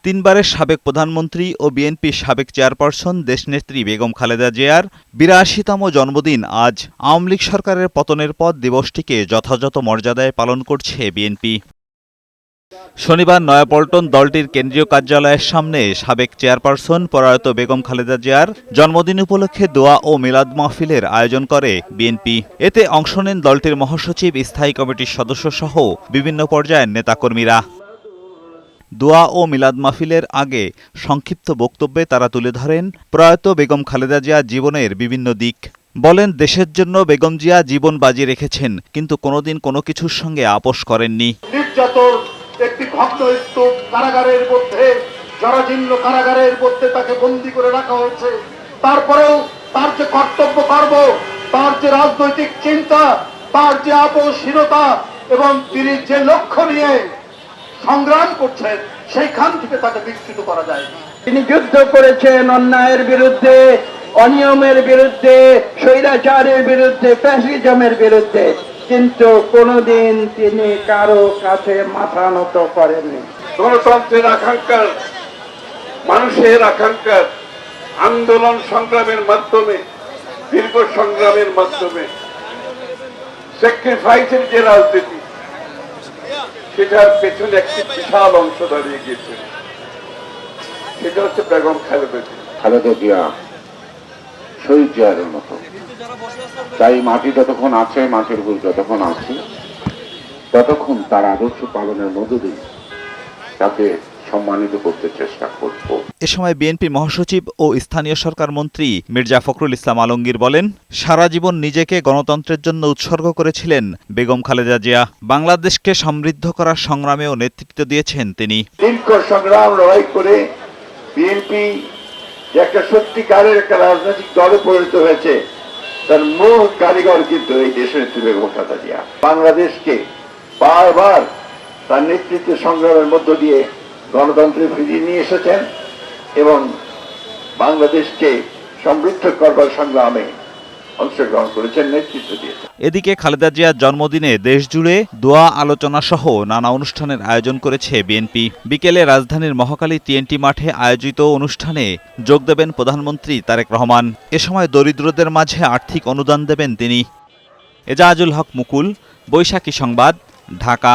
তিনবারের সাবেক প্রধানমন্ত্রী ও বিএনপির সাবেক চেয়ারপারসন দেশনেত্রী বেগম খালেদা জিয়ার ৮২তম জন্মদিন আজ। আওয়ামী লীগ সরকারের পতনের পর দিবসটিকে যথাযথ মর্যাদায় পালন করছে বিএনপি। শনিবার নয়াপল্টন দলটির কেন্দ্রীয় কার্যালয়ের সামনে সাবেক চেয়ারপারসন প্রয়াত বেগম খালেদা জিয়ার জন্মদিন উপলক্ষে দোয়া ও মিলাদ মাহফিলের আয়োজন করে বিএনপি। এতে অংশ নেন দলটির মহাসচিব, স্থায়ী কমিটির সদস্যসহ বিভিন্ন পর্যায়ের নেতাকর্মীরা। দোয়া ও মিলাদ মাহফিলের আগে সংক্ষিপ্ত বক্তব্যে তারা তুলে ধরেন প্রয়াত বেগম খালেদা জিয়ার জীবনের বিভিন্ন দিক। বলেন, দেশের জন্য বেগম জিয়া জীবন বাজি রেখেছেন, কিন্তু কোনোদিন কোনো কিছুর সঙ্গে আপোষ করেননি। নির্যাতন একটি ভগ্ন স্তূপ কারাগারের মধ্যে, জরাজীর্ণ কারাগারের মধ্যে তাকে বন্দী করে রাখা হয়েছে। তারপরেও তার যে কর্তব্য কর্ম, তার যে রাজনৈতিক চিন্তা, তার যে আপোষহীনতা এবং তিনি যে লক্ষ্য নিয়ে সংগ্রাম করছেন, সেইখান থেকে তাকে বিচ্যুত করা যায়। তিনি যুদ্ধ করেছেন অন্যায়ের বিরুদ্ধে, অনিয়মের বিরুদ্ধে, স্বৈরাচারের বিরুদ্ধে, ফ্যাসিজমের বিরুদ্ধে, কিন্তু কোনোদিন তিনি কারো কাছে মাথা নত করেননি। গণতন্ত্রের আকাঙ্ক্ষার, মানুষের আকাঙ্ক্ষার আন্দোলন সংগ্রামের মাধ্যমে, দীর্ঘ সংগ্রামের মাধ্যমে স্যাক্রিফাইসের যে রাজনীতি, সেটার পেছনে একটি বিশাল অংশ দাঁড়িয়ে গিয়েছে। সেটা হচ্ছে বেগম খালেদা জিয়া। খালেদা জিয়া শহীদ জিয়ার মতো, তাই মাটি যতক্ষণ আছে, মাটির উপর যতক্ষণ আছে, ততক্ষণ তার আদর্শ পালনের মধ্য দিয়ে তাকে সম্মানিত করতে চেষ্টা করব। এ সময় বিএনপি মহাসচিব ও স্থানীয় সরকার মন্ত্রী মির্জা ফখরুল ইসলাম আলমগীর বলেন, সারা জীবন নিজেকে গণতন্ত্রের জন্য উৎসর্গ করেছিলেন বেগম খালেদা জিয়া। বাংলাদেশকে সমৃদ্ধ করার সংগ্রামেও নেতৃত্ব দিয়েছেন তিনি। দীর্ঘ সংগ্রাম লড়াই করে বিএনপি যে একটা সত্যিকারের একটা রাজনৈতিক দলে পরিণত হয়েছে, তার মূল কারিগর কিন্তু এই দেশনেত্রী বেগম খালেদা জিয়া। বাংলাদেশকে বারবার তার নেতৃত্বের সংগ্রামের মধ্য দিয়ে গণতন্ত্রে ফিরিয়ে নিয়ে এসেছেন এবং বাংলাদেশকে সমৃদ্ধ করবার সংগ্রামে অংশগ্রহণ করেছেন, নেতৃত্ব দিয়েছেন। এদিকে খালেদা জিয়ার জন্মদিনে দেশজুড়ে দোয়া, আলোচনা সহ নানা অনুষ্ঠানের আয়োজন করেছে বিএনপি। বিকেলে রাজধানীর মহাখালী TNT মাঠে আয়োজিত অনুষ্ঠানে যোগ দেবেন প্রধানমন্ত্রী তারেক রহমান। এ সময় দরিদ্রদের মাঝে আর্থিক অনুদান দেবেন তিনি। এজাজুল হক মুকুল, বৈশাখী সংবাদ, ঢাকা।